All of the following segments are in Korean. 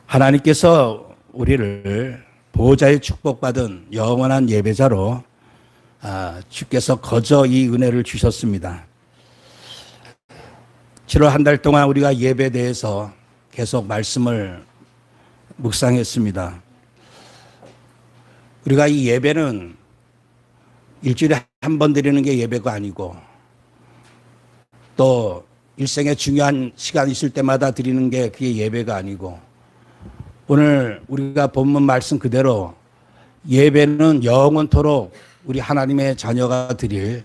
하나님께서 우리를 보호자의 축복받은 영원한 예배자로 주께서 거저 이 은혜를 주셨습니다. 7월 한 달 동안 우리가 예배에 대해서 계속 말씀을 묵상했습니다. 우리가 이 예배는 일주일에 한 번 드리는 게 예배가 아니고 또 일생에 중요한 시간이 있을 때마다 드리는 게 그게 예배가 아니고 오늘 우리가 본문 말씀 그대로 예배는 영원토록 우리 하나님의 자녀가 드릴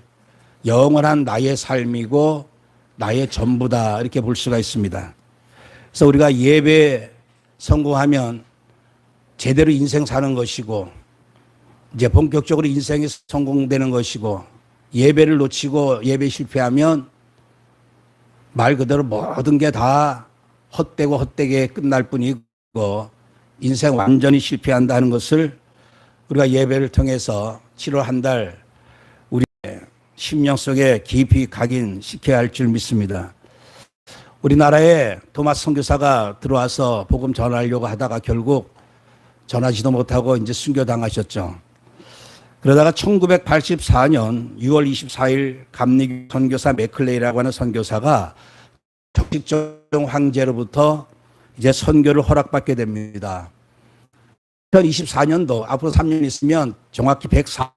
영원한 나의 삶이고 나의 전부다 이렇게 볼 수가 있습니다. 그래서 우리가 예배 성공하면 제대로 인생 사는 것이고 이제 본격적으로 인생이 성공되는 것이고 예배를 놓치고 예배 실패하면 말 그대로 모든 게 다 헛되고 헛되게 끝날 뿐이고 인생 완전히 실패한다는 것을 우리가 예배를 통해서 7월 한 달 우리의 심령 속에 깊이 각인시켜야 할 줄 믿습니다. 우리나라에 토마스 선교사가 들어와서 복음 전하려고 하다가 결국 전하지도 못하고 이제 순교당하셨죠. 그러다가 1984년 6월 24일 감리교 선교사 맥클레이라고 하는 선교사가 적식종 황제로부터 이제 선교를 허락받게 됩니다. 2024년도 앞으로 3년 있으면 정확히 104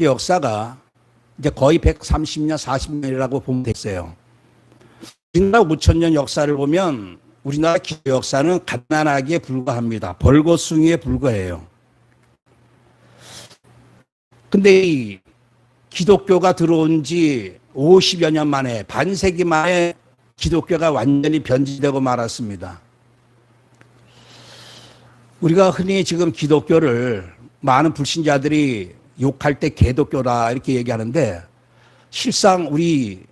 역사가 이제 거의 130년, 40년이라고 보면 되겠어요. 우리나라 5천년 역사를 보면 우리나라 기독교 역사는 갓난아기에 불과합니다. 벌거숭이에 불과해요. 근데 이 기독교가 들어온 지 50여 년 만에 반세기 만에 기독교가 완전히 변질되고 말았습니다. 우리가 흔히 지금 기독교를 많은 불신자들이 욕할 때 개독교다 이렇게 얘기하는데 실상 우리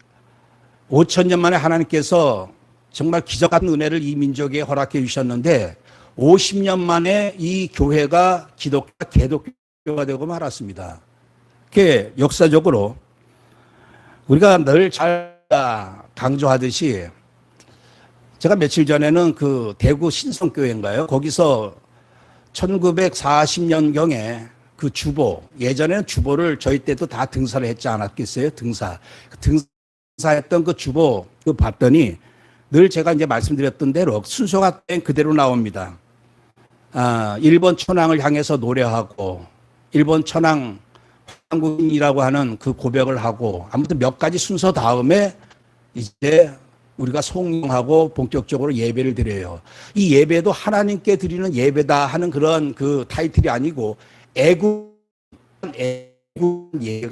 5천 년 만에 하나님께서 정말 기적 같은 은혜를 이 민족에 허락해 주셨는데 50년 만에 이 교회가 기독교가 개독교가 되고 말았습니다. 그게 역사적으로 우리가 늘 잘 강조하듯이 제가 며칠 전에는 그 대구 신성교회인가요? 거기서 1940년경에 그 주보, 예전에는 주보를 저희 때도 다 등사를 했지 않았겠어요? 등사했던 그 주보 그 봤더니 늘 제가 이제 말씀드렸던 대로 순서가 그대로 나옵니다. 일본 천황을 향해서 노래하고 일본 천황 한국인이라고 하는 그 고백을 하고 아무튼 몇 가지 순서 다음에 이제 우리가 송영하고 본격적으로 예배를 드려요. 이 예배도 하나님께 드리는 예배다 하는 그런 그 타이틀이 아니고 애군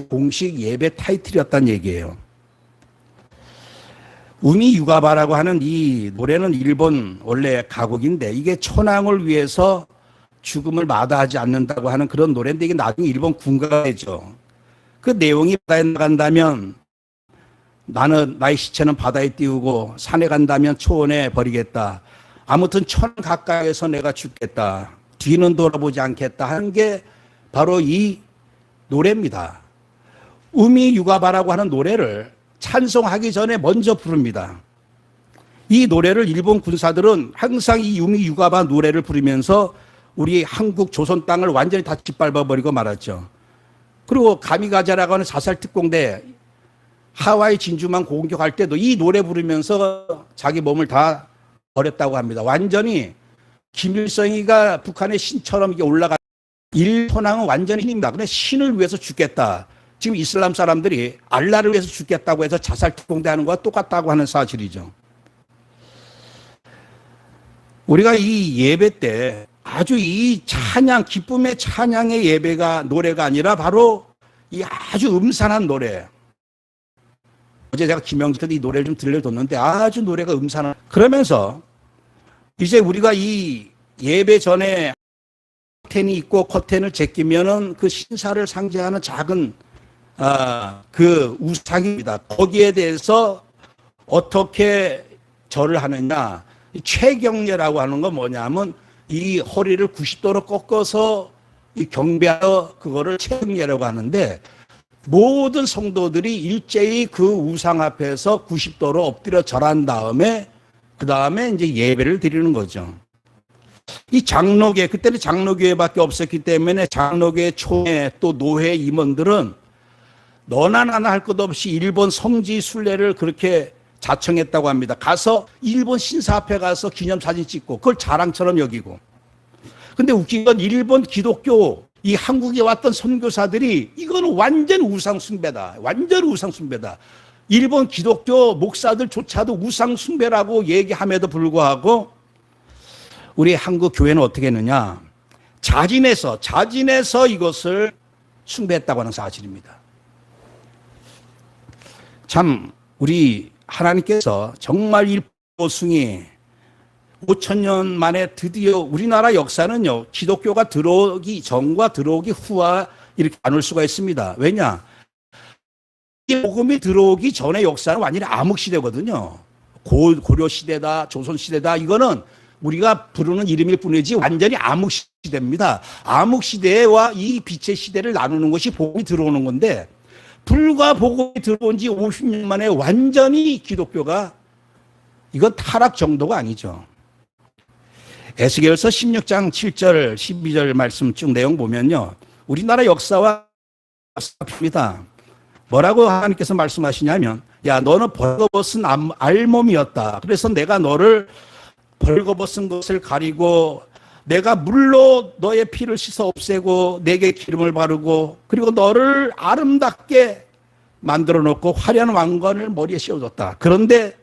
공식 예배 타이틀이었다는 얘기예요. 우미 유가바라고 하는 이 노래는 일본 원래 가곡인데 이게 천황을 위해서 죽음을 마다하지 않는다고 하는 그런 노래인데 이게 나중에 일본 군가죠. 그 내용이 바다에 나간다면 나는 나의 시체는 바다에 띄우고 산에 간다면 초원에 버리겠다. 아무튼 천 가까이에서 내가 죽겠다. 뒤는 돌아보지 않겠다 하는 게 바로 이 노래입니다. 우미 유가바라고 하는 노래를 찬송하기 전에 먼저 부릅니다. 이 노래를 일본 군사들은 항상 이 우미 유가바 노래를 부르면서 우리 한국 조선 땅을 완전히 다 짓밟아버리고 말았죠. 그리고 가미가제라고 하는 자살 특공대 하와이 진주만 공격할 때도 이 노래 부르면서 자기 몸을 다 버렸다고 합니다. 완전히 김일성이가 북한의 신처럼 이게 올라가 일본왕은 완전히 신입니다. 근데 신을 위해서 죽겠다. 지금 이슬람 사람들이 알라를 위해서 죽겠다고 해서 자살 특공대 하는 거와 똑같다고 하는 사실이죠. 우리가 이 예배 때 아주 이 찬양, 기쁨의 찬양의 예배가 노래가 아니라 바로 이 아주 음산한 노래. 어제 제가 김영진한테 이 노래를 좀 들려줬는데 아주 노래가 음산한. 그러면서 이제 우리가 이 예배 전에 커튼이 있고 커튼을 제끼면은 그 신사를 상징하는 작은 그 우상입니다. 거기에 대해서 어떻게 절을 하느냐. 최경례라고 하는 건 뭐냐면 이 허리를 90도로 꺾어서 이 경배하여 그거를 최경례라고 하는데 모든 성도들이 일제히 그 우상 앞에서 90도로 엎드려 절한 다음에 그 다음에 이제 예배를 드리는 거죠. 이 장로교, 그때는 장로교회밖에 없었기 때문에 장로교회 총회 또 노회 임원들은 너나 나나 할 것 없이 일본 성지 순례를 그렇게 자청했다고 합니다. 가서 일본 신사 앞에 가서 기념사진 찍고 그걸 자랑처럼 여기고. 근데 웃긴 건 일본 기독교 이 한국에 왔던 선교사들이 이거는 완전 우상숭배다. 완전 우상숭배다. 일본 기독교 목사들조차도 우상숭배라고 얘기함에도 불구하고 우리 한국 교회는 어떻게 했느냐. 자진해서 이것을 숭배했다고 하는 사실입니다. 참 우리 하나님께서 정말 일보승이 5,000년 만에 드디어 우리나라 역사는요, 기독교가 들어오기 전과 들어오기 후와 이렇게 나눌 수가 있습니다. 왜냐? 이 복음이 들어오기 전의 역사는 완전히 암흑시대거든요. 고려 시대다, 조선 시대다, 이거는 우리가 부르는 이름일 뿐이지 완전히 암흑시대입니다. 암흑시대와 이 빛의 시대를 나누는 것이 복음이 들어오는 건데, 불과 복음이 들어온 지 50년 만에 완전히 기독교가, 이건 타락 정도가 아니죠. 에스겔서 16장 7절 12절 말씀 쭉 내용 보면요, 우리나라 역사와 같습니다. 뭐라고 하나님께서 말씀하시냐면, 야 너는 벌거벗은 알몸이었다. 그래서 내가 너를 벌거벗은 것을 가리고 내가 물로 너의 피를 씻어 없애고 내게 기름을 바르고 그리고 너를 아름답게 만들어 놓고 화려한 왕관을 머리에 씌워줬다. 그런데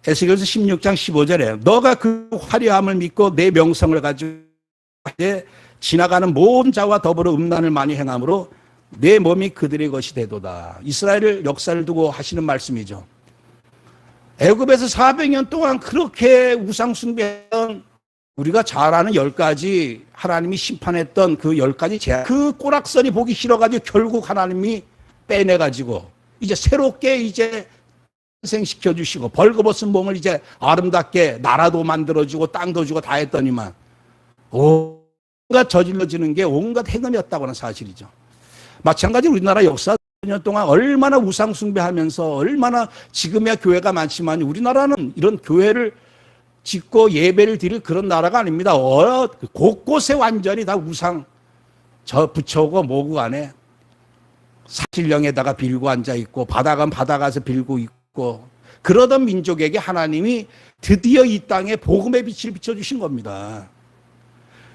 에스겔서 16장 15절에 너가 그 화려함을 믿고 내 명성을 가지고 지나가는 모든 자와 더불어 음란을 많이 행함으로 내 몸이 그들의 것이 되도다. 이스라엘 역사를 두고 하시는 말씀이죠. 애굽에서 400년 동안 그렇게 우상숭배한 우리가 잘 아는 10가지 하나님이 심판했던 그 10가지 죄악, 그 꼬락선이 보기 싫어가지고 결국 하나님이 빼내가지고 이제 새롭게 이제 생시켜 주시고 벌거벗은 몸을 이제 아름답게 나라도 만들어주고 땅도 주고 다 했더니만 온갖 저질러지는 게 온갖 행음이었다고 하는 사실이죠. 마찬가지로 우리나라 역사 4년 동안 얼마나 우상숭배하면서 얼마나 지금이야 교회가 많지만 우리나라는 이런 교회를 짓고 예배를 드릴 그런 나라가 아닙니다. 곳곳에 완전히 다 우상 저 부처고 뭐고 안에 사실령에다가 빌고 앉아있고 바다간 바다 가서 빌고 있고 그러던 민족에게 하나님이 드디어 이 땅에 복음의 빛을 비춰주신 겁니다.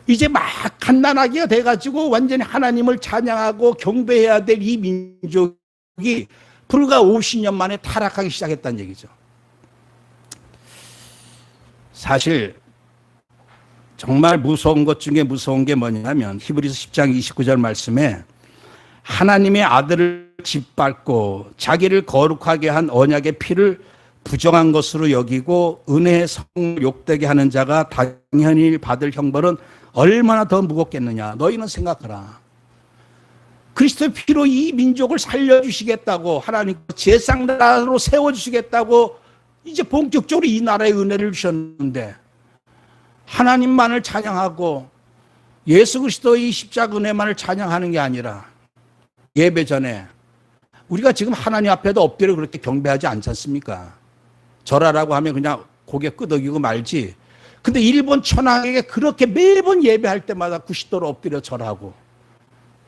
이제 막 갓난아기가 돼가지고 완전히 하나님을 찬양하고 경배해야 될 이 민족이 불과 50년 만에 타락하기 시작했다는 얘기죠. 사실 정말 무서운 것 중에 무서운 게 뭐냐면 히브리서 10장 29절 말씀에 하나님의 아들을 짓밟고 자기를 거룩하게 한 언약의 피를 부정한 것으로 여기고 은혜의 성을 욕되게 하는 자가 당연히 받을 형벌은 얼마나 더 무겁겠느냐. 너희는 생각하라. 그리스도의 피로 이 민족을 살려주시겠다고 하나님 제상나라로 세워주시겠다고 이제 본격적으로 이 나라의 은혜를 주셨는데 하나님만을 찬양하고 예수 그리스도의 십자가 은혜만을 찬양하는 게 아니라 예배 전에 우리가 지금 하나님 앞에도 엎드려 그렇게 경배하지 않지 않습니까? 절하라고 하면 그냥 고개 끄덕이고 말지. 근데 일본 천황에게 그렇게 매번 예배할 때마다 90도로 엎드려 절하고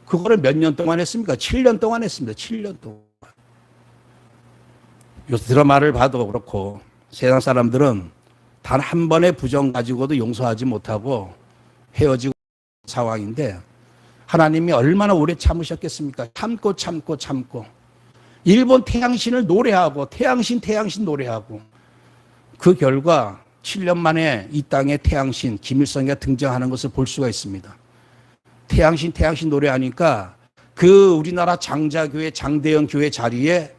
그거를 몇 년 동안 했습니까? 7년 동안 했습니다. 7년 동안. 요 드라마를 봐도 그렇고 세상 사람들은 단 한 번의 부정 가지고도 용서하지 못하고 헤어지고 상황인데 하나님이 얼마나 오래 참으셨겠습니까? 참고 일본 태양신을 노래하고 태양신 노래하고 그 결과 7년 만에 이 땅에 태양신 김일성이가 등장하는 것을 볼 수가 있습니다. 태양신 노래하니까 그 우리나라 장자교회 장대영 교회 자리에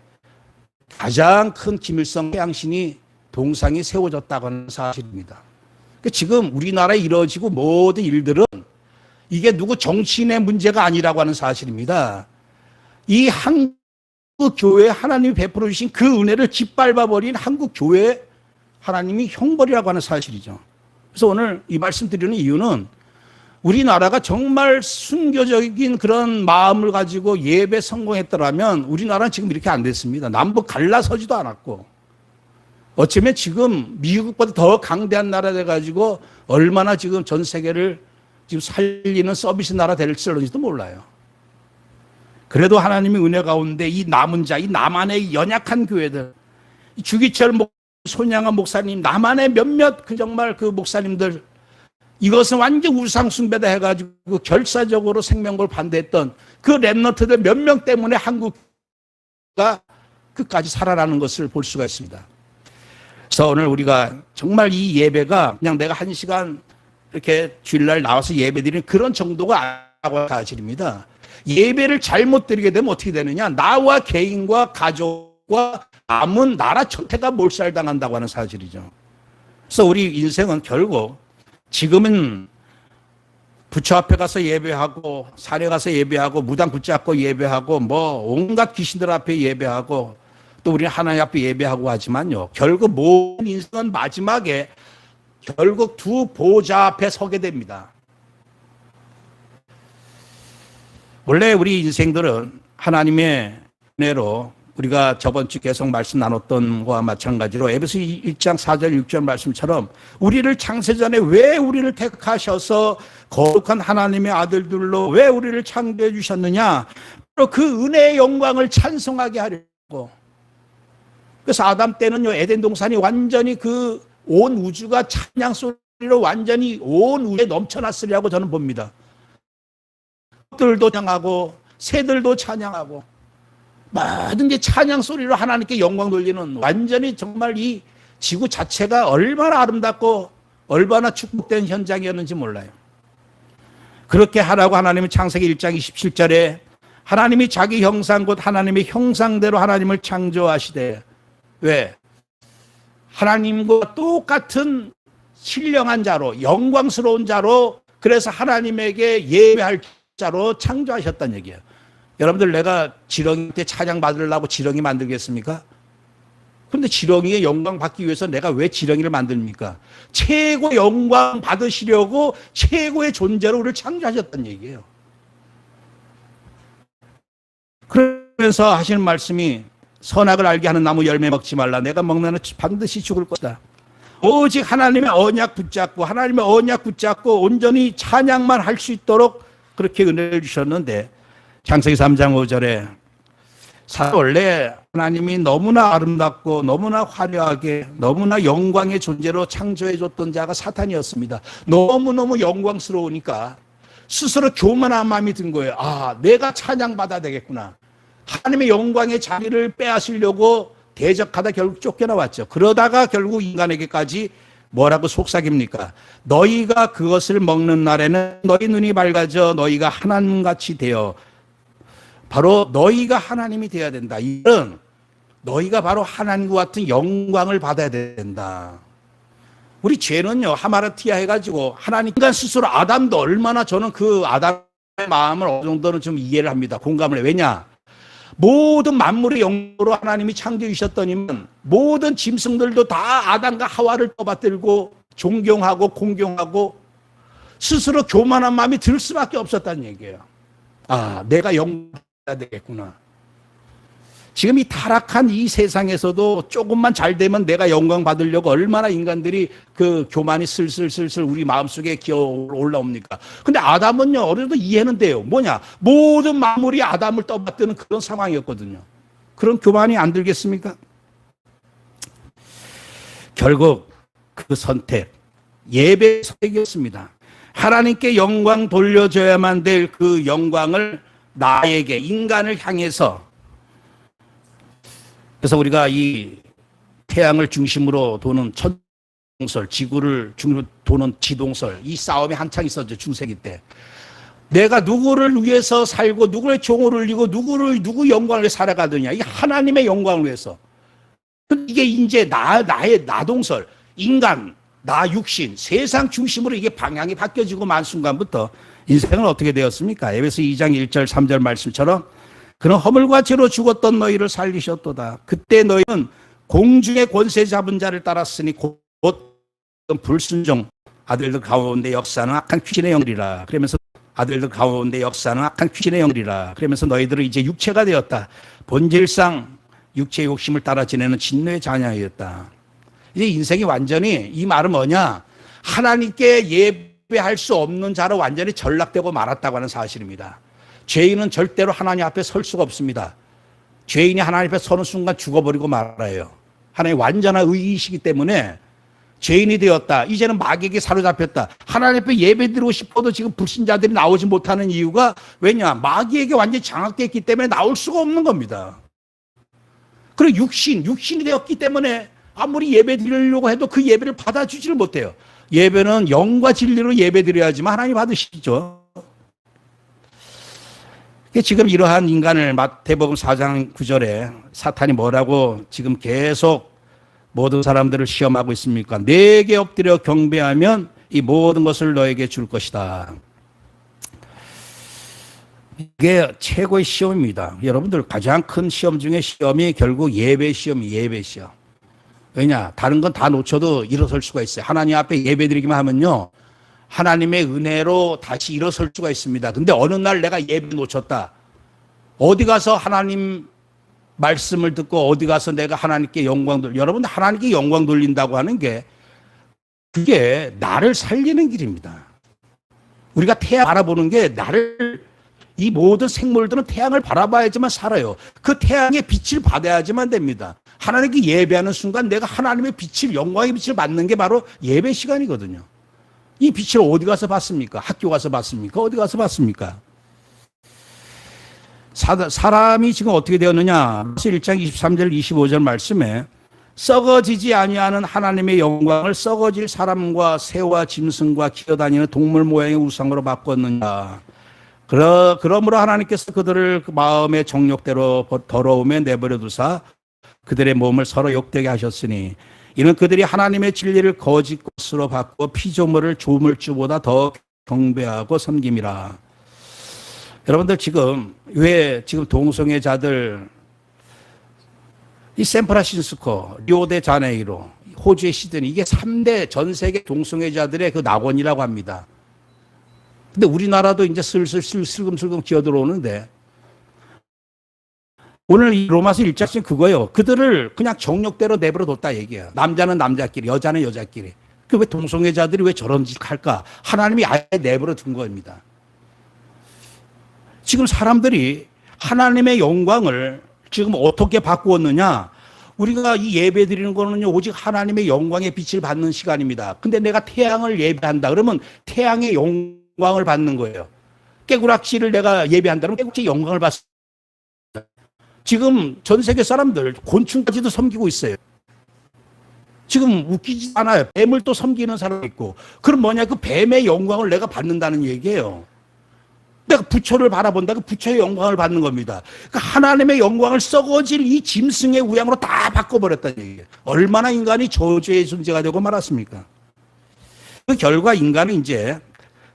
가장 큰 김일성 태양신이 동상이 세워졌다고 하는 사실입니다. 지금 우리나라에 이루어지고 모든 일들은 이게 누구 정치인의 문제가 아니라고 하는 사실입니다. 이 한국 교회에 하나님이 베풀어 주신 그 은혜를 짓밟아버린 한국 교회에 하나님이 형벌이라고 하는 사실이죠. 그래서 오늘 이 말씀 드리는 이유는 우리나라가 정말 순교적인 그런 마음을 가지고 예배 성공했더라면 우리나라는 지금 이렇게 안 됐습니다. 남북 갈라서지도 않았고 어쩌면 지금 미국보다 더 강대한 나라 돼가지고 얼마나 지금 전 세계를 지금 살리는 서비스 나라 될지도 몰라요. 그래도 하나님의 은혜 가운데 이 남은 자, 이 남한의 연약한 교회들, 주기철 손양한 목사님, 남한의 몇몇 정말 그 목사님들, 이것은 완전 우상숭배다 해가지고 결사적으로 생명을 반대했던 그 랩너트들 몇 명 때문에 한국가 끝까지 살아나는 것을 볼 수가 있습니다. 그래서 오늘 우리가 정말 이 예배가 그냥 내가 1시간 이렇게 주일날 나와서 예배드리는 그런 정도가 아니라고 사실입니다. 예배를 잘못 드리게 되면 어떻게 되느냐? 나와 개인과 가족과 남은 나라 전체가 몰살당한다고 하는 사실이죠. 그래서 우리 인생은 결국 지금은 부처 앞에 가서 예배하고 산에 가서 예배하고 무당 붙잡고 예배하고 뭐 온갖 귀신들 앞에 예배하고 또 우리는 하나님 앞에 예배하고 하지만요. 결국 모든 인생은 마지막에 결국 두 보좌 앞에 서게 됩니다. 원래 우리 인생들은 하나님의 은혜로 우리가 저번 주 계속 말씀 나눴던 것과 마찬가지로 에베소 1장 4절 6절 말씀처럼 우리를 창세전에 왜 우리를 택하셔서 거룩한 하나님의 아들들로 왜 우리를 창조해 주셨느냐? 바로 그 은혜의 영광을 찬송하게 하려고. 그래서 아담 때는요, 에덴 동산이 완전히 그 온 우주가 찬양 소리로 완전히 온 우주에 넘쳐났으리라고 저는 봅니다. 들도 찬양하고 새들도 찬양하고 모든 게 찬양 소리로 하나님께 영광 돌리는 완전히 정말 이 지구 자체가 얼마나 아름답고 얼마나 축복된 현장이었는지 몰라요. 그렇게 하라고 하나님은 창세기 1장 27절에 하나님이 자기 형상 곧 하나님의 형상대로 하나님을 창조하시되 왜? 하나님과 똑같은 신령한 자로 영광스러운 자로 그래서 하나님에게 예배할 자로 창조하셨다는 얘기예요. 여러분들 내가 지렁이한테 찬양 받으려고 지렁이 만들겠습니까? 그런데 지렁이의 영광 받기 위해서 내가 왜 지렁이를 만듭니까? 최고 영광 받으시려고 최고의 존재로 우리를 창조하셨다는 얘기예요. 그러면서 하시는 말씀이 선악을 알게 하는 나무 열매 먹지 말라. 내가 먹는 한 반드시 죽을 것이다. 오직 하나님의 언약 붙잡고 하나님의 언약 붙잡고 온전히 찬양만 할 수 있도록 그렇게 은혜를 주셨는데 창세기 3장 5절에 원래 하나님이 너무나 아름답고 너무나 화려하게 너무나 영광의 존재로 창조해 줬던 자가 사탄이었습니다. 너무너무 영광스러우니까 스스로 교만한 마음이 든 거예요. 아, 내가 찬양받아야 되겠구나. 하나님의 영광의 자리를 빼앗으려고 대적하다 결국 쫓겨나왔죠. 그러다가 결국 인간에게까지 뭐라고 속삭입니까? 너희가 그것을 먹는 날에는 너희 눈이 밝아져 너희가 하나님같이 되어 바로 너희가 하나님이 되어야 된다. 이런 너희가 바로 하나님과 같은 영광을 받아야 된다. 우리 죄는요 하마르티아 해가지고 하나님 인간 스스로 아담도 얼마나 저는 그 아담의 마음을 어느 정도는 좀 이해를 합니다. 공감을 해. 왜냐? 모든 만물의 영으로 하나님이 창조해 주셨더니만 모든 짐승들도 다 아담과 하와를 떠받들고 존경하고 공경하고 스스로 교만한 마음이 들 수밖에 없었다는 얘기예요. 아, 내가 영광해야 되겠구나. 지금 이 타락한 이 세상에서도 조금만 잘 되면 내가 영광 받으려고 얼마나 인간들이 그 교만이 슬슬슬슬 우리 마음속에 기어 올라옵니까? 근데 아담은요, 어느 정도 이해는 돼요. 뭐냐? 모든 만물이 아담을 떠받드는 그런 상황이었거든요. 그런 교만이 안 들겠습니까? 결국 그 선택, 예배 선택이었습니다. 하나님께 영광 돌려줘야만 될 그 영광을 나에게, 인간을 향해서 그래서 우리가 이 태양을 중심으로 도는 천동설, 지구를 중심으로 도는 지동설, 이 싸움이 한창 있었죠, 중세기 때. 내가 누구를 위해서 살고, 누구의 종을 울리고, 누구 영광을 위해 살아가느냐. 이 하나님의 영광을 위해서. 이게 이제 나의 나동설, 인간, 나 육신, 세상 중심으로 이게 방향이 바뀌어지고만 순간부터 인생은 어떻게 되었습니까? 에베소 2장 1절 3절 말씀처럼 그는 허물과 죄로 죽었던 너희를 살리셨도다. 그때 너희는 공중의 권세 잡은 자를 따랐으니 곧 불순종 아들들 가운데 역사는 악한 귀신의 영들이라. 그러면서 아들들 가운데 역사는 악한 귀신의 영들이라. 그러면서 너희들은 이제 육체가 되었다. 본질상 육체의 욕심을 따라 지내는 진노의 자녀였다. 이제 인생이 완전히, 이 말은 뭐냐? 하나님께 예배할 수 없는 자로 완전히 전락되고 말았다고 하는 사실입니다. 죄인은 절대로 하나님 앞에 설 수가 없습니다. 죄인이 하나님 앞에 서는 순간 죽어버리고 말아요. 하나님의 완전한 의이시기 때문에 죄인이 되었다. 이제는 마귀에게 사로잡혔다. 하나님 앞에 예배드리고 싶어도 지금 불신자들이 나오지 못하는 이유가 왜냐? 마귀에게 완전히 장악되어 있기 때문에 나올 수가 없는 겁니다. 그리고 육신이 되었기 때문에 아무리 예배 드리려고 해도 그 예배를 받아주지를 못해요. 예배는 영과 진리로 예배 드려야지만 하나님 받으시죠. 지금 이러한 인간을 마태복음 4장 9절에 사탄이 뭐라고 지금 계속 모든 사람들을 시험하고 있습니까? 내게 엎드려 경배하면 이 모든 것을 너에게 줄 것이다. 이게 최고의 시험입니다. 여러분들 가장 큰 시험 중에 시험이 결국 예배 시험이에요. 예배 시험. 왜냐? 다른 건 다 놓쳐도 일어설 수가 있어요. 하나님 앞에 예배 드리기만 하면요, 하나님의 은혜로 다시 일어설 수가 있습니다. 근데 어느 날 내가 예배 놓쳤다. 어디 가서 하나님 말씀을 듣고 어디 가서 내가 하나님께 여러분 하나님께 영광 돌린다고 하는 게 그게 나를 살리는 길입니다. 우리가 태양 바라보는 게 이 모든 생물들은 태양을 바라봐야지만 살아요. 그 태양의 빛을 받아야지만 됩니다. 하나님께 예배하는 순간 내가 하나님의 빛을, 영광의 빛을 받는 게 바로 예배 시간이거든요. 이 빛을 어디 가서 받습니까? 학교 가서 받습니까? 어디 가서 받습니까? 사람이 지금 어떻게 되었느냐? 1장 23절 25절 말씀에 썩어지지 아니하는 하나님의 영광을 썩어질 사람과 새와 짐승과 기어다니는 동물 모양의 우상으로 바꿨느냐? 그러므로 하나님께서 그들을 마음의 정욕대로 더러움에 내버려 두사 그들의 몸을 서로 욕되게 하셨으니 이는 그들이 하나님의 진리를 거짓 것으로 바꾸어 피조물을 조물주보다 더 경배하고 섬김이라. 여러분들 왜 지금 동성애자들, 이 샌프란시스코, 리오데자네이루, 호주의 시드니, 이게 3대 전 세계 동성애자들의 그 낙원이라고 합니다. 근데 우리나라도 이제 슬금슬금 기어들어오는데, 오늘 이 로마서 1장은 그거예요. 그들을 그냥 정욕대로 내버려 뒀다 얘기예요. 남자는 남자끼리, 여자는 여자끼리. 왜 동성애자들이 왜 저런 짓 할까? 하나님이 아예 내버려 둔 겁니다. 지금 사람들이 하나님의 영광을 지금 어떻게 바꾸었느냐? 우리가 이 예배 드리는 거는요, 오직 하나님의 영광의 빛을 받는 시간입니다. 근데 내가 태양을 예배한다 그러면 태양의 영광을 받는 거예요. 깨구락지를 내가 예배한다 그러면 깨구락지의 영광을 받습니다. 지금 전 세계 사람들 곤충까지도 섬기고 있어요. 지금 웃기지 않아요. 뱀을 또 섬기는 사람이 있고. 그럼 뭐냐? 그 뱀의 영광을 내가 받는다는 얘기예요. 내가 부처를 바라본다. 그 부처의 영광을 받는 겁니다. 그 하나님의 영광을 썩어질 이 짐승의 우양으로 다 바꿔버렸다는 얘기예요. 얼마나 인간이 저주의 존재가 되고 말았습니까? 그 결과 인간은 이제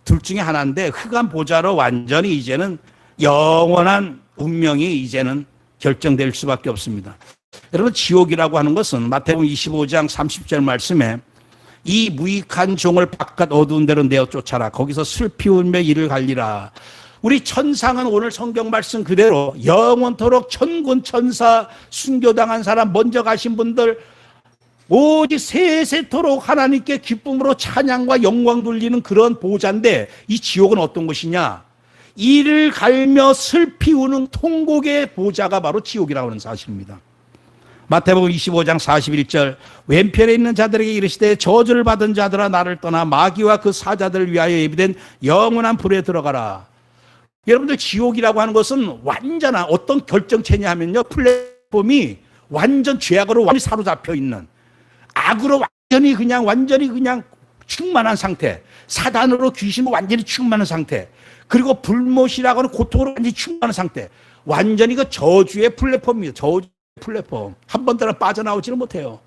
둘 중에 하나인데 흑암 보좌로 완전히 이제는 영원한 운명이 이제는 결정될 수밖에 없습니다. 여러분, 지옥이라고 하는 것은 마태복음 25장 30절 말씀에 이 무익한 종을 바깥 어두운 데로 내어 쫓아라. 거기서 슬피 울며 이를 갈리라. 우리 천상은 오늘 성경 말씀 그대로 영원토록 천군 천사 순교당한 사람 먼저 가신 분들 오직 세세토록 하나님께 기쁨으로 찬양과 영광 돌리는 그런 보좌인데, 이 지옥은 어떤 것이냐? 이를 갈며 슬피 우는 통곡의 보좌가 바로 지옥이라고 하는 사실입니다. 마태복음 25장 41절 왼편에 있는 자들에게 이르시되 저주를 받은 자들아 나를 떠나 마귀와 그 사자들을 위하여 예비된 영원한 불에 들어가라. 여러분들, 지옥이라고 하는 것은 완전한 어떤 결정체냐 하면요, 플랫폼이 완전 죄악으로 완전히 사로잡혀 있는, 악으로 완전히 그냥 충만한 상태, 사단으로 귀신으로 완전히 충만한 상태, 그리고 불못이라고 하는 고통으로 완전히 충만한 상태, 완전히 그 저주의 플랫폼입니다. 저주 플랫폼. 한 번도 빠져나오지는 못해요.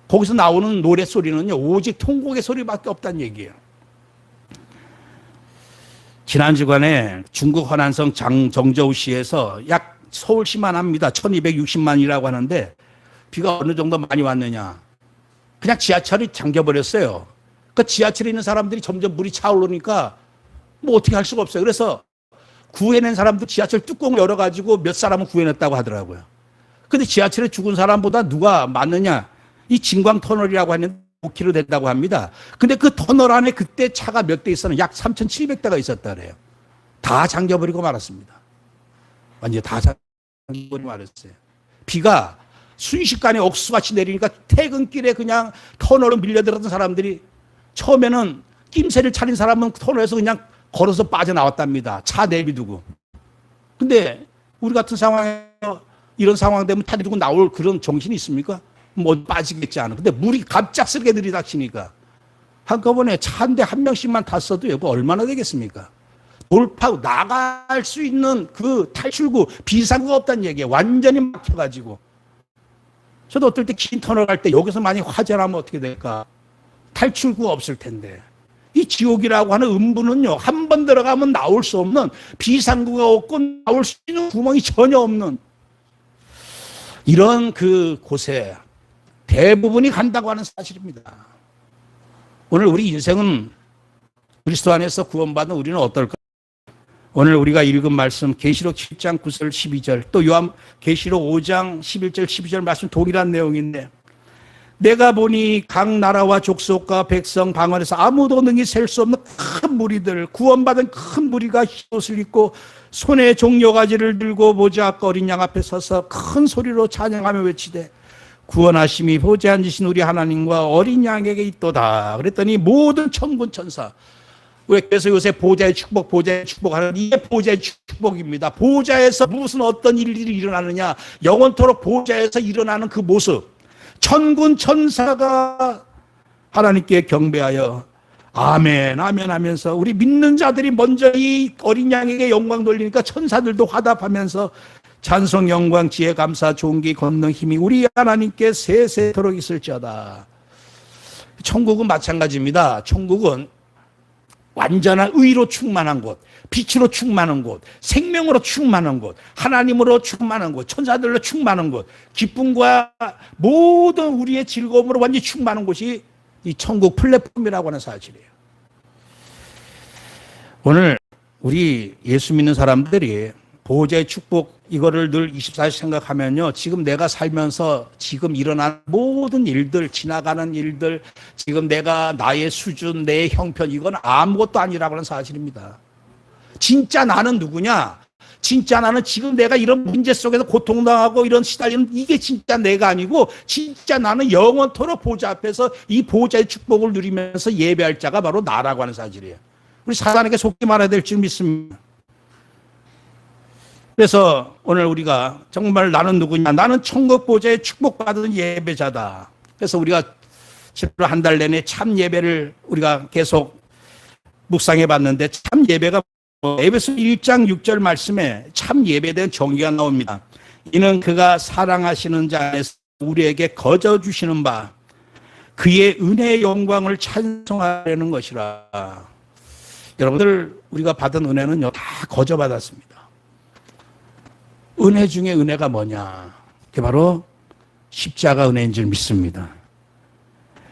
거기서 나오는 노래 소리는요, 오직 통곡의 소리밖에 없다는 얘기예요. 지난 주간에 중국 허난성 정저우시에서 약 서울시만 합니다. 1260만이라고 하는데 비가 어느 정도 많이 왔느냐. 그냥 지하철이 잠겨버렸어요. 그 지하철에 있는 사람들이 점점 물이 차오르니까 뭐 어떻게 할 수가 없어요. 그래서 구해낸 사람도 지하철 뚜껑을 열어가지고 몇 사람은 구해냈다고 하더라고요. 근데 지하철에 죽은 사람보다 누가 많느냐? 이 진광 터널이라고 하는 5km 된다고 합니다. 근데 그 터널 안에 그때 차가 몇 대 있었나? 약 3,700대가 있었다 그래요. 다 잠겨버리고 말았습니다. 완전히 다 잠겨버리고 말았어요. 비가 순식간에 옥수같이 내리니까 퇴근길에 그냥 터널로 밀려들었던 사람들이 처음에는 낌새를 차린 사람은 터널에서 그냥 걸어서 빠져나왔답니다. 차 내비두고. 근데 우리 같은 상황에 이런 상황 되면 차 내비두고 나올 그런 정신이 있습니까? 뭐 빠지겠지 않아. 근데 물이 갑작스럽게 들이닥치니까 한꺼번에 차 한 대 한 명씩만 탔어도 여보 얼마나 되겠습니까? 돌파하고 나갈 수 있는 그 탈출구 비상구가 없다는 얘기예요. 완전히 막혀가지고. 저도 어떨 때 긴 터널 갈 때 여기서 만약 화재나면 어떻게 될까? 탈출구가 없을 텐데. 이 지옥이라고 하는 음부는요, 한 번 들어가면 나올 수 없는 비상구가 없고 나올 수 있는 구멍이 전혀 없는 이런 그 곳에 대부분이 간다고 하는 사실입니다. 오늘 우리 인생은 그리스도 안에서 구원받은 우리는 어떨까? 오늘 우리가 읽은 말씀 계시록 7장 9절 12절 또 요한 계시록 5장 11절 12절 말씀 동일한 내용인데 내가 보니 각 나라와 족속과 백성 방언에서 아무도 능히 셀 수 없는 큰 무리들 구원받은 큰 무리가 흰옷을 입고 손에 종려가지를 들고 보좌 어린 양 앞에 서서 큰 소리로 찬양하며 외치되 구원하심이 보좌에 앉으신 우리 하나님과 어린 양에게 있도다. 그랬더니 모든 천군 천사 그래서 요새 보좌의 축복 하는 이게 보좌의 축복입니다. 보좌에서 무슨 어떤 일이 일어나느냐 영원토록 보좌에서 일어나는 그 모습 천군 천사가 하나님께 경배하여 아멘 아멘 하면서 우리 믿는 자들이 먼저 이 어린 양에게 영광 돌리니까 천사들도 화답하면서 찬송 영광 지혜 감사 존귀 권능 힘이 우리 하나님께 세세토록 있을지어다. 천국은 마찬가지입니다. 천국은 완전한 의로 충만한 곳, 빛으로 충만한 곳, 생명으로 충만한 곳, 하나님으로 충만한 곳, 천사들로 충만한 곳, 기쁨과 모든 우리의 즐거움으로 완전히 충만한 곳이 이 천국 플랫폼이라고 하는 사실이에요. 오늘 우리 예수 믿는 사람들이 보호자의 축복 이거를 늘 24시간 생각하면요. 지금 내가 살면서 지금 일어나는 모든 일들, 지나가는 일들, 지금 내가 나의 수준, 내 형편 이건 아무것도 아니라고 하는 사실입니다. 진짜 나는 누구냐? 진짜 나는 지금 내가 이런 문제 속에서 고통당하고 이런 시달리는 이게 진짜 내가 아니고 진짜 나는 영원토록 보좌 앞에서 이 보좌의 축복을 누리면서 예배할 자가 바로 나라고 하는 사실이에요. 우리 사단에게 속지 말아야 될 줄 믿습니다. 그래서 오늘 우리가 정말 나는 누구냐? 나는 천국 보좌에 축복받은 예배자다. 그래서 우리가 한 달 내내 참 예배를 우리가 계속 묵상해 봤는데 참 예배가 에베소 1장 6절 말씀에 참 예배에 대한 정의가 나옵니다. 이는 그가 사랑하시는 자 안에서 우리에게 거저 주시는 바 그의 은혜의 영광을 찬송하려는 것이라. 여러분들 우리가 받은 은혜는요 다 거저 받았습니다. 은혜 중에 은혜가 뭐냐? 그게 바로 십자가 은혜인 줄 믿습니다.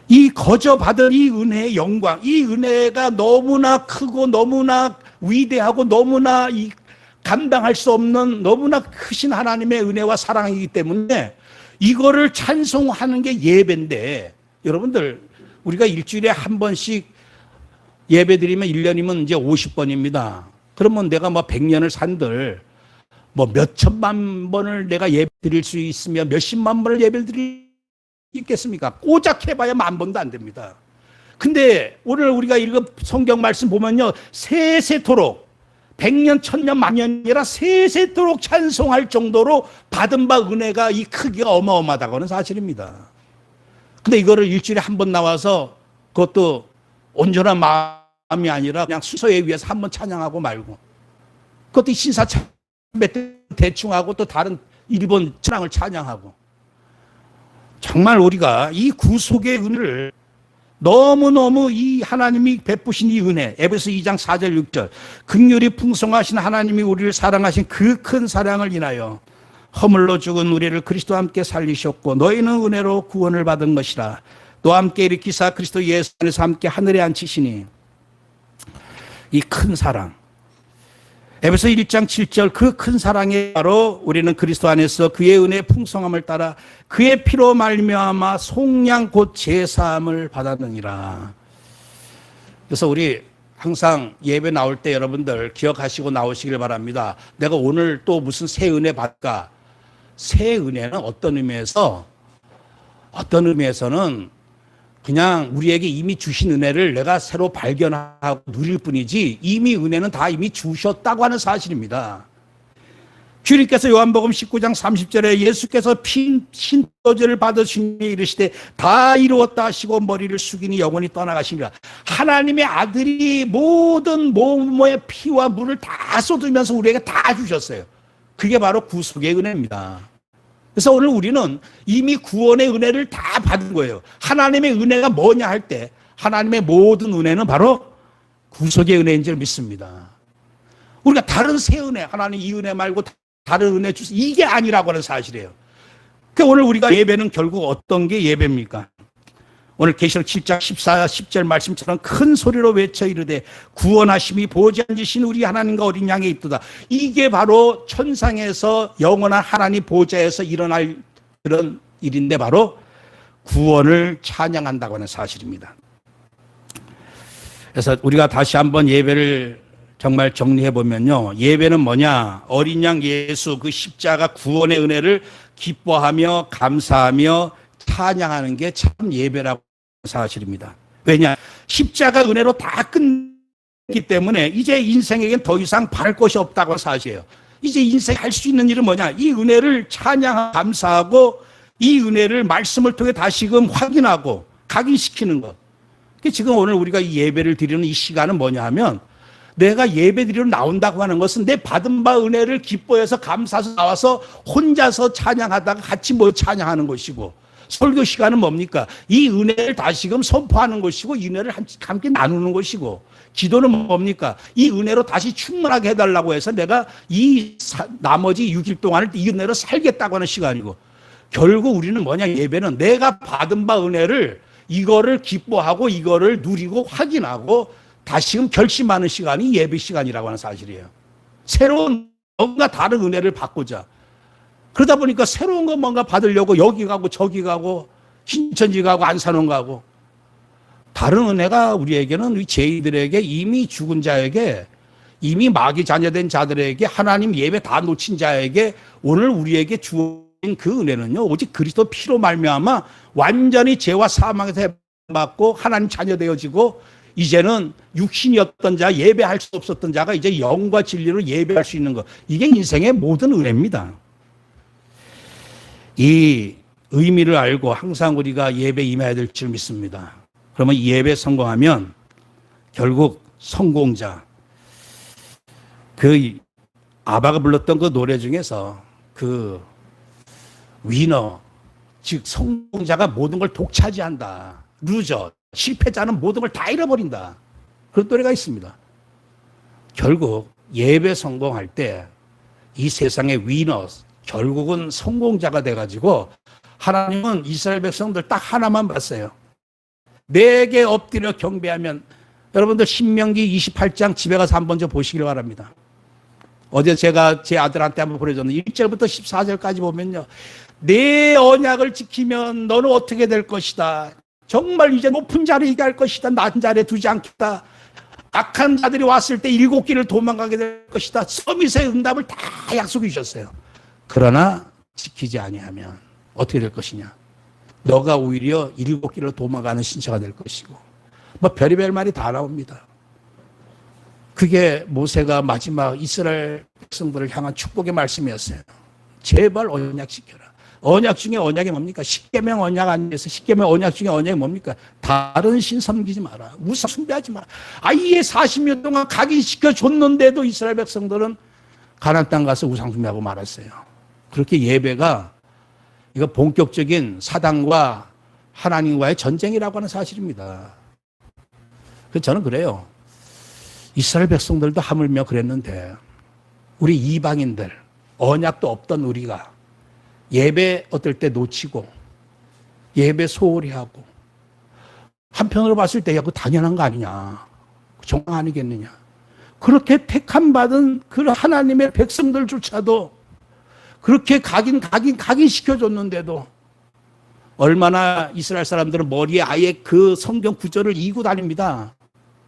이 거저 받은 이 은혜의 영광, 이 은혜가 너무나 크고 너무나 위대하고 너무나 감당할 수 없는 너무나 크신 하나님의 은혜와 사랑이기 때문에 이거를 찬송하는 게 예배인데 여러분들 우리가 일주일에 한 번씩 예배 드리면 1년이면 이제 50번입니다. 그러면 내가 뭐 100년을 산들 뭐 몇천만 번을 내가 예배 드릴 수 있으면 몇십만 번을 예배 드릴 수 있겠습니까? 꼬작 해봐야 10,000번도 안 됩니다. 근데 오늘 우리가 읽은 성경 말씀 보면요 세세토록 100년, 1000년, 만년이라 세세토록 찬송할 정도로 받은 바 은혜가 이 크기가 어마어마하다고 하는 사실입니다. 근데 이거를 일주일에 한 번 나와서 그것도 온전한 마음이 아니라 그냥 순서에 의해서 한 번 찬양하고 말고 그것도 신사참 대충 하고 또 다른 일본 찬양을 찬양하고 정말 우리가 이 구속의 은혜를 너무너무 이 하나님이 베푸신 이 은혜 에베소 2장 4절 6절 긍휼이 풍성하신 하나님이 우리를 사랑하신 그 큰 사랑을 인하여 허물로 죽은 우리를 그리스도와 함께 살리셨고 너희는 은혜로 구원을 받은 것이라 또 함께 일으키사 그리스도 예수 안에서 함께 하늘에 앉히시니 이 큰 사랑 에베소 1장 7절 그 큰 사랑에 바로 우리는 그리스도 안에서 그의 은혜의 풍성함을 따라 그의 피로 말미암아 속량 곧 제사함을 받았느니라. 그래서 우리 항상 예배 나올 때 여러분들 기억하시고 나오시길 바랍니다. 내가 오늘 또 무슨 새 은혜 받을까? 새 은혜는 어떤 의미에서는 그냥 우리에게 이미 주신 은혜를 내가 새로 발견하고 누릴 뿐이지 이미 은혜는 다 이미 주셨다고 하는 사실입니다. 주님께서 요한복음 19장 30절에 예수께서 신도제를 받으시니 이르시되 다 이루었다 하시고 머리를 숙이니 영원히 떠나가시니라. 하나님의 아들이 모든 몸의 피와 물을 다 쏟으면서 우리에게 다 주셨어요. 그게 바로 구속의 은혜입니다. 그래서 오늘 우리는 이미 구원의 은혜를 다 받은 거예요. 하나님의 은혜가 뭐냐 할 때 하나님의 모든 은혜는 바로 구속의 은혜인 줄 믿습니다. 우리가 다른 새 은혜, 하나님 이 은혜 말고 다른 은혜 주세요, 이게 아니라고 하는 사실이에요. 그러니까 오늘 우리가 예배는 결국 어떤 게 예배입니까? 오늘 계시록 7장 14, 10절 말씀처럼 큰 소리로 외쳐 이르되 구원하심이 보좌 앉으신 우리 하나님과 어린 양에 있도다. 이게 바로 천상에서 영원한 하나님 보좌에서 일어날 그런 일인데 바로 구원을 찬양한다고 하는 사실입니다. 그래서 우리가 다시 한번 예배를 정말 정리해 보면요. 예배는 뭐냐? 어린 양 예수 그 십자가 구원의 은혜를 기뻐하며 감사하며 찬양하는 게 참 예배라고 사실입니다. 왜냐? 십자가 은혜로 다 끝났기 때문에 이제 인생에겐 더 이상 바랄 것이 없다고 사실이에요. 이제 인생에 할 수 있는 일은 뭐냐? 이 은혜를 찬양하고 감사하고 이 은혜를 말씀을 통해 다시금 확인하고 각인시키는 것. 지금 오늘 우리가 이 예배를 드리는 이 시간은 뭐냐 하면 내가 예배 드리러 나온다고 하는 것은 내 받은 바 은혜를 기뻐해서 감사해서 나와서 혼자서 찬양하다가 같이 찬양하는 것이고, 설교 시간은 뭡니까? 이 은혜를 다시금 선포하는 것이고 이 은혜를 함께 나누는 것이고, 기도는 뭡니까? 이 은혜로 다시 충만하게 해달라고 해서 내가 나머지 6일 동안을 이 은혜로 살겠다고 하는 시간이고, 결국 우리는 뭐냐? 예배는 내가 받은 바 은혜를 이거를 기뻐하고 이거를 누리고 확인하고 다시금 결심하는 시간이 예배 시간이라고 하는 사실이에요. 새로운 뭔가 다른 은혜를 받고자. 그러다 보니까 새로운 거 뭔가 받으려고 여기 가고 저기 가고 신천지 가고 안산원 가고, 다른 은혜가 우리에게는 우리 죄인들에게 이미 죽은 자에게, 이미 마귀 자녀된 자들에게, 하나님 예배 다 놓친 자에게 오늘 우리에게 주어진 그 은혜는요, 오직 그리스도 피로 말미암아 완전히 죄와 사망에서 해받고 하나님 자녀 되어지고, 이제는 육신이었던 자, 예배할 수 없었던 자가 이제 영과 진리로 예배할 수 있는 것. 이게 인생의 모든 은혜입니다. 이 의미를 알고 항상 우리가 예배 임해야 될 줄 믿습니다. 그러면 이 예배 성공하면 결국 성공자, 그 아바가 불렀던 그 노래 중에서 그 위너, 즉 성공자가 모든 걸 독차지한다. 루저, 실패자는 모든 걸 다 잃어버린다. 그런 노래가 있습니다. 결국 예배 성공할 때 이 세상의 위너, 결국은 성공자가 돼가지고 하나님은 이스라엘 백성들 딱 하나만 봤어요. 내게 엎드려 경배하면, 여러분들 신명기 28장 집에 가서 한번 좀 보시길 바랍니다. 어제 제가 제 아들한테 한번 보내줬는데 1절부터 14절까지 보면요, 내 언약을 지키면 너는 어떻게 될 것이다. 정말 이제 높은 자리에 갈 것이다. 낮은 자리에 두지 않겠다. 악한 자들이 왔을 때 7길을 도망가게 될 것이다. 서밋의 응답을 다 약속해 주셨어요. 그러나 지키지 아니하면 어떻게 될 것이냐? 너가 오히려 7길로 도망가는 신세가 될 것이고, 뭐 별의별 말이 다 나옵니다. 그게 모세가 마지막 이스라엘 백성들을 향한 축복의 말씀이었어요. 제발 언약 지켜라. 언약 중에 언약이 뭡니까? 십계명 언약 안에서 십계명 언약 중에 언약이 뭡니까? 다른 신 섬기지 마라. 우상 숭배하지 마라. 아예 40년 동안 각인시켜 줬는데도 이스라엘 백성들은 가나안 땅 가서 우상 숭배하고 말았어요. 그렇게 예배가 이거 본격적인 사단과 하나님과의 전쟁이라고 하는 사실입니다. 그래서 저는 그래요. 이스라엘 백성들도 하물며 그랬는데 우리 이방인들, 언약도 없던 우리가 예배 어떨 때 놓치고 예배 소홀히 하고, 한편으로 봤을 때 그거 당연한 거 아니냐, 정상 아니겠느냐. 그렇게 택함 받은 그 하나님의 백성들조차도 그렇게 각인시켜줬는데도 얼마나 이스라엘 사람들은 머리에 아예 그 성경 구절을 이고 다닙니다.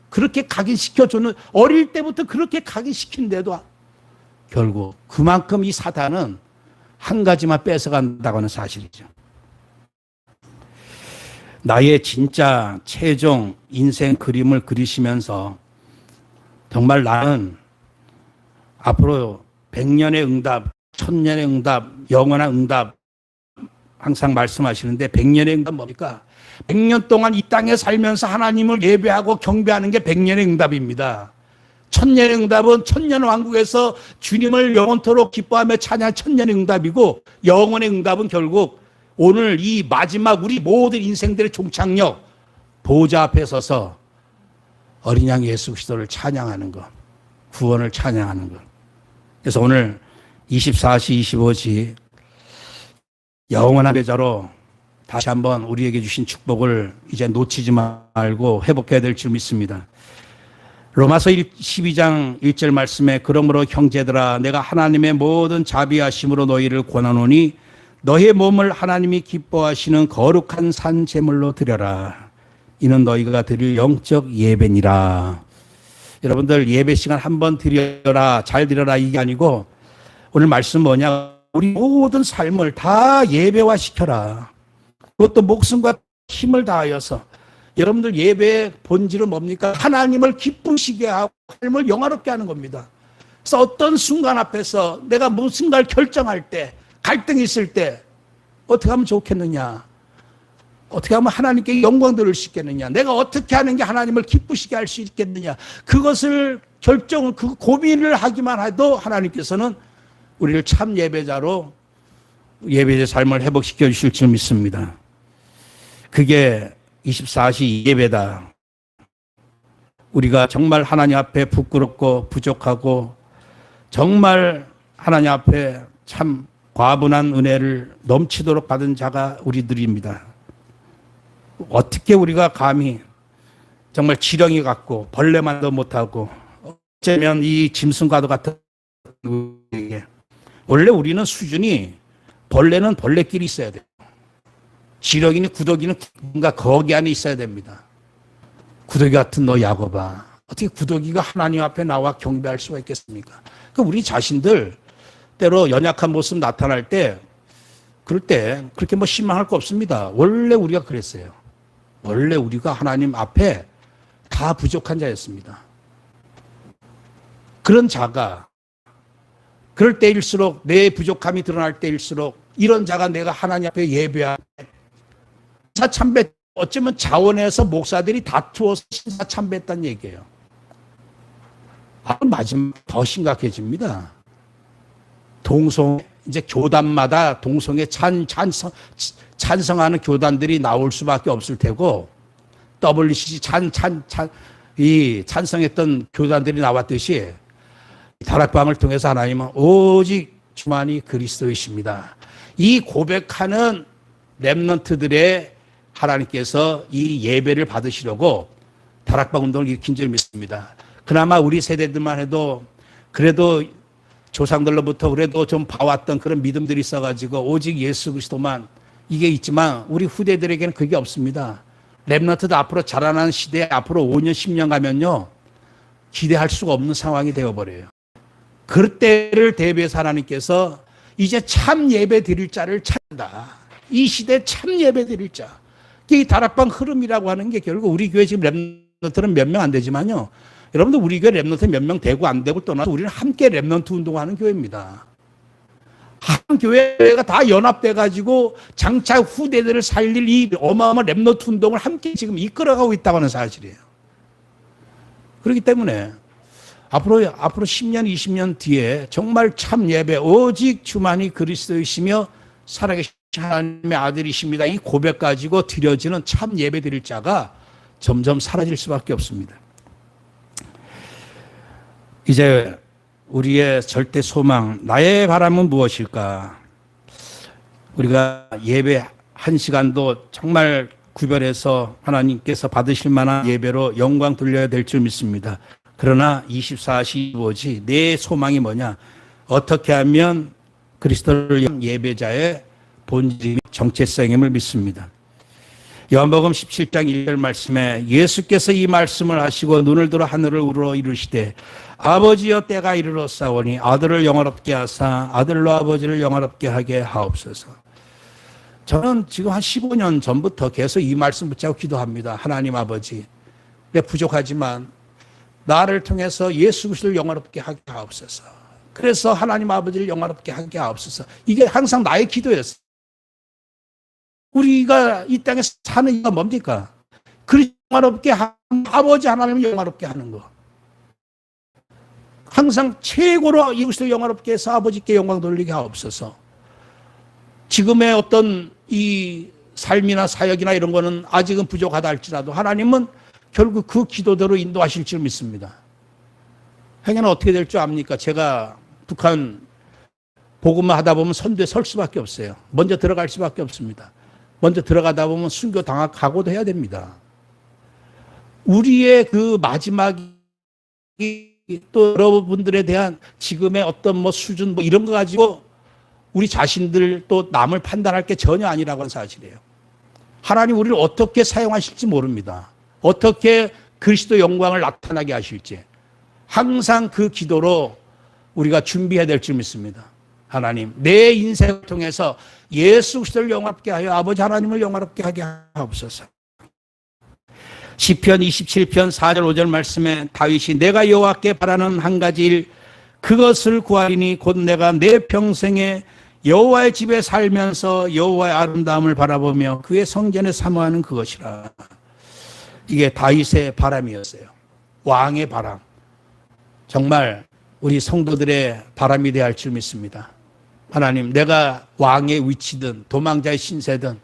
그렇게 각인시켜줬는, 어릴 때부터 그렇게 각인시킨데도 결국 그만큼 이 사단은 한 가지만 뺏어간다고 하는 사실이죠. 나의 진짜 최종 인생 그림을 그리시면서 정말 나는 앞으로 100년의 응답, 1000년의 응답, 영원한 응답 항상 말씀하시는데 100년의 응답 뭡니까? 100년 동안 이 땅에 살면서 하나님을 예배하고 경배하는 게 100년의 응답입니다. 1000년의 응답은 천년 왕국에서 주님을 영원토록 기뻐하며 찬양한 1000년의 응답이고, 영원의 응답은 결국 오늘 이 마지막 우리 모든 인생들의 종착역, 보좌 앞에 서서 어린 양 예수 그리스도를 찬양하는 것, 구원을 찬양하는 것. 그래서 오늘 24시 25시 영원한 배자로 다시 한번 우리에게 주신 축복을 이제 놓치지 말고 회복해야 될 줄 믿습니다. 로마서 12장 1절 말씀에 그러므로 형제들아 내가 하나님의 모든 자비하심으로 너희를 권하노니 너희의 몸을 하나님이 기뻐하시는 거룩한 산 제물로 드려라. 이는 너희가 드릴 영적 예배니라. 여러분들 예배 시간 한번 드려라, 잘 드려라 이게 아니고 오늘 말씀 뭐냐? 우리 모든 삶을 다 예배화 시켜라. 그것도 목숨과 힘을 다하여서. 여러분들 예배의 본질은 뭡니까? 하나님을 기쁘시게 하고 삶을 영화롭게 하는 겁니다. 그래서 어떤 순간 앞에서 내가 무슨 걸 결정할 때, 갈등이 있을 때 어떻게 하면 좋겠느냐? 어떻게 하면 하나님께 영광 돌릴 수 있겠느냐? 내가 어떻게 하는 게 하나님을 기쁘시게 할 수 있겠느냐? 그것을 결정을, 그 고민을 하기만 해도 하나님께서는 우리를 참 예배자로 예배의 삶을 회복시켜 주실 줄 믿습니다. 그게 24시 예배다. 우리가 정말 하나님 앞에 부끄럽고 부족하고 정말 하나님 앞에 참 과분한 은혜를 넘치도록 받은 자가 우리들입니다. 어떻게 우리가 감히 정말 지렁이 같고 벌레만도 못하고 어쩌면 이 짐승과도 같은 우리에게, 원래 우리는 수준이, 벌레는 벌레끼리 있어야 돼요. 지렁이는 구더기는 뭔가 거기 안에 있어야 됩니다. 구더기 같은 너 야곱아, 어떻게 구더기가 하나님 앞에 나와 경배할 수가 있겠습니까? 그 우리 자신들 때로 연약한 모습 나타날 때, 그럴 때 그렇게 뭐 실망할 거 없습니다. 원래 우리가 그랬어요. 원래 우리가 하나님 앞에 다 부족한 자였습니다. 그런 자가 그럴 때일수록, 내 부족함이 드러날 때일수록 이런 자가 내가 하나님 앞에 예배할 신사참배, 어쩌면 자원에서 목사들이 다투어서 신사참배했다는 얘기예요. 마지막 더 심각해집니다. 이제 교단마다 동성에 찬성하는 교단들이 나올 수밖에 없을 테고, WCC 찬성했던 교단들이 나왔듯이 다락방을 통해서 하나님은 오직 주만이 그리스도이십니다. 이 고백하는 렘넌트들의 하나님께서 이 예배를 받으시려고 다락방 운동을 일으킨 줄 믿습니다. 그나마 우리 세대들만 해도 그래도 조상들로부터 그래도 좀 봐왔던 그런 믿음들이 있어가지고 오직 예수 그리스도만 이게 있지만, 우리 후대들에게는 그게 없습니다. 렘넌트도 앞으로 자라나는 시대에 앞으로 5년 10년 가면요 기대할 수가 없는 상황이 되어버려요. 그때를 대비해서 하나님께서 이제 참 예배 드릴 자를 찾는다. 이 시대에 참 예배 드릴 자. 이 다락방 흐름이라고 하는 게 결국 우리 교회 지금 렘넌트는 몇 명 안 되지만요, 여러분들 우리 교회 렘넌트 몇 명 되고 안 되고 떠나서 우리는 함께 렘넌트 운동하는 교회입니다. 한 교회가 다 연합돼가지고 장차 후대들을 살릴 이 어마어마한 렘넌트 운동을 함께 지금 이끌어가고 있다고 하는 사실이에요. 그렇기 때문에 앞으로 10년, 20년 뒤에 정말 참 예배, 오직 주만이 그리스도이시며 살아계신 하나님의 아들이십니다. 이 고백 가지고 드려지는 참 예배 드릴 자가 점점 사라질 수밖에 없습니다. 이제 우리의 절대 소망, 나의 바람은 무엇일까? 우리가 예배 한 시간도 정말 구별해서 하나님께서 받으실 만한 예배로 영광 돌려야 될 줄 믿습니다. 그러나 24:25지 내 소망이 뭐냐? 어떻게 하면 그리스도를 위한 예배자의 본질이 정체성임을 믿습니다. 요한복음 17장 1절 말씀에 예수께서 이 말씀을 하시고 눈을 들어 하늘을 우러러 이르시되 아버지여 때가 이르렀사오니 아들을 영화롭게 하사 아들로 아버지를 영화롭게 하게 하옵소서. 저는 지금 한 15년 전부터 계속 이 말씀 붙잡고 기도합니다. 하나님 아버지, 내 부족하지만 나를 통해서 예수 그리스도를 영화롭게 하게 하옵소서. 그래서 하나님 아버지를 영화롭게 하게 하옵소서. 이게 항상 나의 기도였어요. 우리가 이 땅에 사는 이유가 뭡니까? 그리스도 영화롭게 하는, 아버지 하나님을 영화롭게 하는 거. 항상 최고로 이것을 영화롭게 해서 아버지께 영광 돌리게 하옵소서. 지금의 어떤 이 삶이나 사역이나 이런 거는 아직은 부족하다 할지라도 하나님은 결국 그 기도대로 인도하실 줄 믿습니다. 행여는 어떻게 될 줄 압니까? 제가 북한 복음만 하다 보면 선두에 설 수밖에 없어요. 먼저 들어갈 수밖에 없습니다. 먼저 들어가다 보면 순교 당하고도 해야 됩니다. 우리의 그 마지막이 또 여러분들에 대한 지금의 어떤 뭐 수준 뭐 이런 거 가지고 우리 자신들 또 남을 판단할 게 전혀 아니라고 하는 사실이에요. 하나님 우리를 어떻게 사용하실지 모릅니다. 어떻게 그리스도 영광을 나타나게 하실지 항상 그 기도로 우리가 준비해야 될 줄 믿습니다. 하나님, 내 인생을 통해서 예수 그리스도를 영화롭게 하여 아버지 하나님을 영화롭게 하게 하옵소서. 시편 27편 4절 5절 말씀에 다윗이 내가 여호와께 바라는 한 가지 일 그것을 구하리니 곧 내가 내 평생에 여호와의 집에 살면서 여호와의 아름다움을 바라보며 그의 성전에 사모하는 그것이라. 이게 다윗의 바람이었어요. 왕의 바람. 정말 우리 성도들의 바람이 되어야 할 줄 믿습니다. 하나님, 내가 왕의 위치든 도망자의 신세든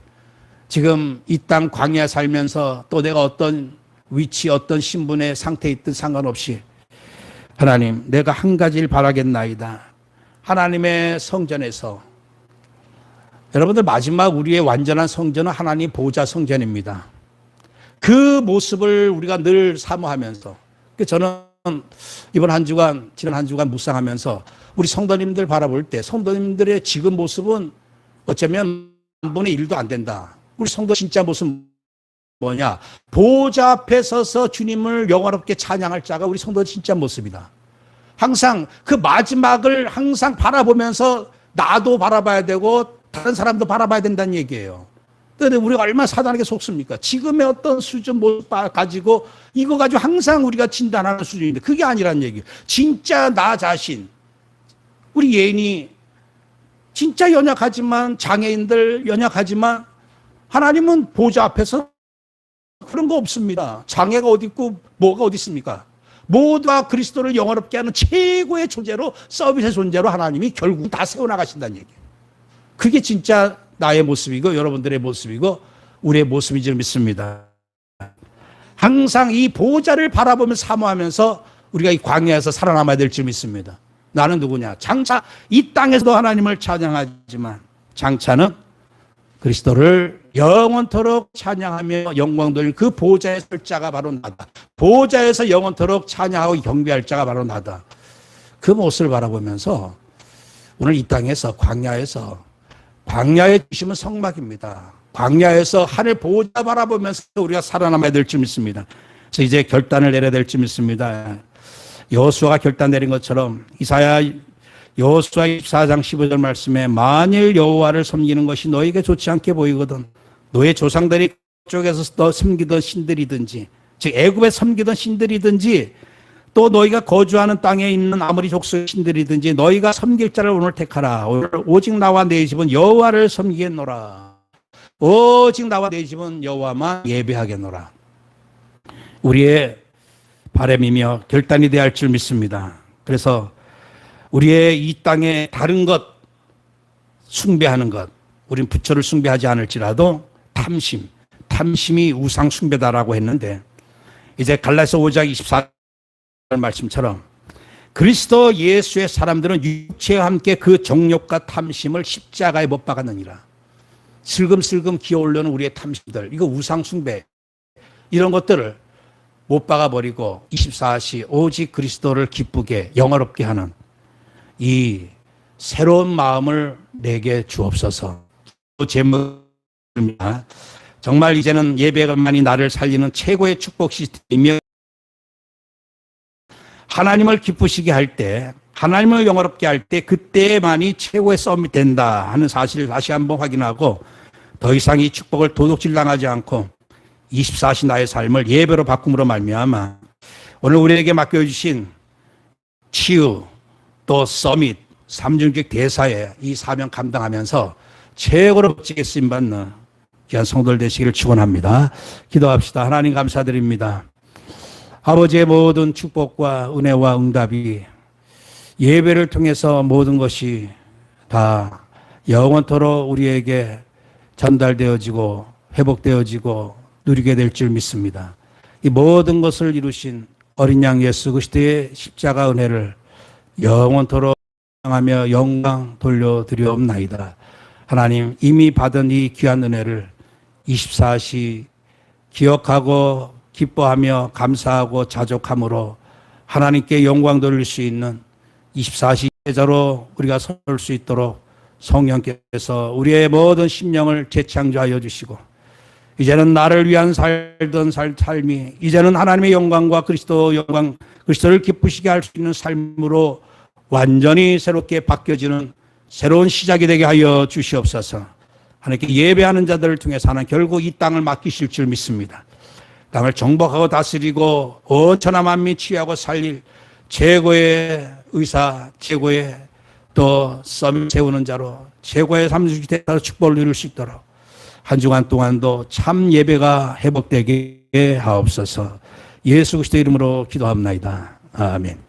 지금 이 땅 광야에 살면서 또 내가 어떤 위치, 어떤 신분의 상태에 있든 상관없이 하나님, 내가 한 가지를 바라겠나이다. 하나님의 성전에서 여러분들 마지막 우리의 완전한 성전은 하나님 보좌 성전입니다. 그 모습을 우리가 늘 사모하면서 저는 이번 한 주간, 지난 한 주간 묵상하면서 우리 성도님들 바라볼 때 성도님들의 지금 모습은 어쩌면 1분의 1도 안 된다. 우리 성도 진짜 모습 뭐냐? 보좌 앞에 서서 주님을 영화롭게 찬양할 자가 우리 성도의 진짜 모습이다. 항상 그 마지막을 항상 바라보면서 나도 바라봐야 되고 다른 사람도 바라봐야 된다는 얘기예요. 그런데 우리가 얼마나 사단에게 속습니까? 지금의 어떤 수준 모습 가지고 이거 가지고 항상 우리가 진단하는 수준인데 그게 아니란 얘기예요. 진짜 나 자신, 우리 예인이 진짜 연약하지만 장애인들 연약하지만 하나님은 보좌 앞에서 그런 거 없습니다. 장애가 어디 있고 뭐가 어디 있습니까? 모두가 그리스도를 영화롭게 하는 최고의 존재로 서비스의 존재로 하나님이 결국 다 세워나가신다는 얘기예요. 그게 진짜 나의 모습이고 여러분들의 모습이고 우리의 모습인 줄 믿습니다. 항상 이 보좌를 바라보며 사모하면서 우리가 이 광야에서 살아남아야 될 줄 믿습니다. 나는 누구냐? 장차 이 땅에서도 하나님을 찬양하지만 장차는 그리스도를 영원토록 찬양하며 영광 돌릴 그 보좌에 설 자가 바로 나다. 보좌에서 영원토록 찬양하고 경배할 자가 바로 나다. 그 모습을 바라보면서 오늘 이 땅에서 광야에 주시면 성막입니다. 광야에서 하늘 보좌 바라보면서 우리가 살아남아야 될 줄 믿습니다. 그래서 이제 결단을 내려야 될 줄 믿습니다. 여호수아가 결단 내린 것처럼 여호수아 24장 15절 말씀에 만일 여호와를 섬기는 것이 너에게 좋지 않게 보이거든 너의 조상들이 그쪽에서 너 섬기던 신들이든지 즉 애굽에 섬기던 신들이든지 또 너희가 거주하는 땅에 있는 아무리 족속의 신들이든지 너희가 섬길 자를 오늘 택하라. 오직 나와 내 집은 여호와를 섬기겠노라. 오직 나와 내 집은 여호와만 예배하겠노라. 우리의 바람이며 결단이 되어야 할 줄 믿습니다. 그래서 우리의 이 땅에 다른 것 숭배하는 것, 우린 부처를 숭배하지 않을지라도 탐심이 우상 숭배다라고 했는데 이제 갈라디아서 5장 24절 말씀처럼 그리스도 예수의 사람들은 육체와 함께 그 정욕과 탐심을 십자가에 못 박았느니라. 슬금슬금 기어오르는 우리의 탐심들, 이거 우상 숭배 이런 것들을 못 박아버리고 24시 오직 그리스도를 기쁘게 영화롭게 하는 이 새로운 마음을 내게 주옵소서. 제목입니다. 정말 이제는 예배만이 나를 살리는 최고의 축복 시스템이며 하나님을 기쁘시게 할 때, 하나님을 영화롭게 할 때 그때만이 최고의 싸움이 된다 하는 사실을 다시 한번 확인하고 더 이상 이 축복을 도둑질 당하지 않고 24시 나의 삶을 예배로 바꿈으로 말미암아 오늘 우리에게 맡겨주신 치유 또 서밋 3중직 대사에 이 사명 감당하면서 최고로 멋지게 쓰임받는 귀한 성도들 되시기를 축원합니다. 기도합시다. 하나님 감사드립니다. 아버지의 모든 축복과 은혜와 응답이 예배를 통해서 모든 것이 다 영원토록 우리에게 전달되어지고 회복되어지고 누리게 될 줄 믿습니다. 이 모든 것을 이루신 어린 양 예수 그리스도의 십자가 은혜를 영원토록 하며 영광 돌려드리옵나이다. 하나님 이미 받은 이 귀한 은혜를 24시 기억하고 기뻐하며 감사하고 자족함으로 하나님께 영광 돌릴 수 있는 24시 제자로 우리가 설 수 있도록 성령께서 우리의 모든 심령을 재창조하여 주시고 이제는 나를 위한 살던 삶이 이제는 하나님의 영광과 그리스도 영광, 그리스도를 기쁘시게 할 수 있는 삶으로 완전히 새롭게 바뀌어지는 새로운 시작이 되게 하여 주시옵소서. 하나님께 예배하는 자들을 통해서 하나님 결국 이 땅을 맡기실 줄 믿습니다. 땅을 정복하고 다스리고 온 천하 만민 치유하고 살릴 최고의 의사, 최고의 또 썸 세우는 자로 최고의 삼중직 대사로 축복을 누릴 수 있도록 한 주간 동안도 참 예배가 회복되게 하옵소서. 예수 그리스도 이름으로 기도합나이다. 아멘.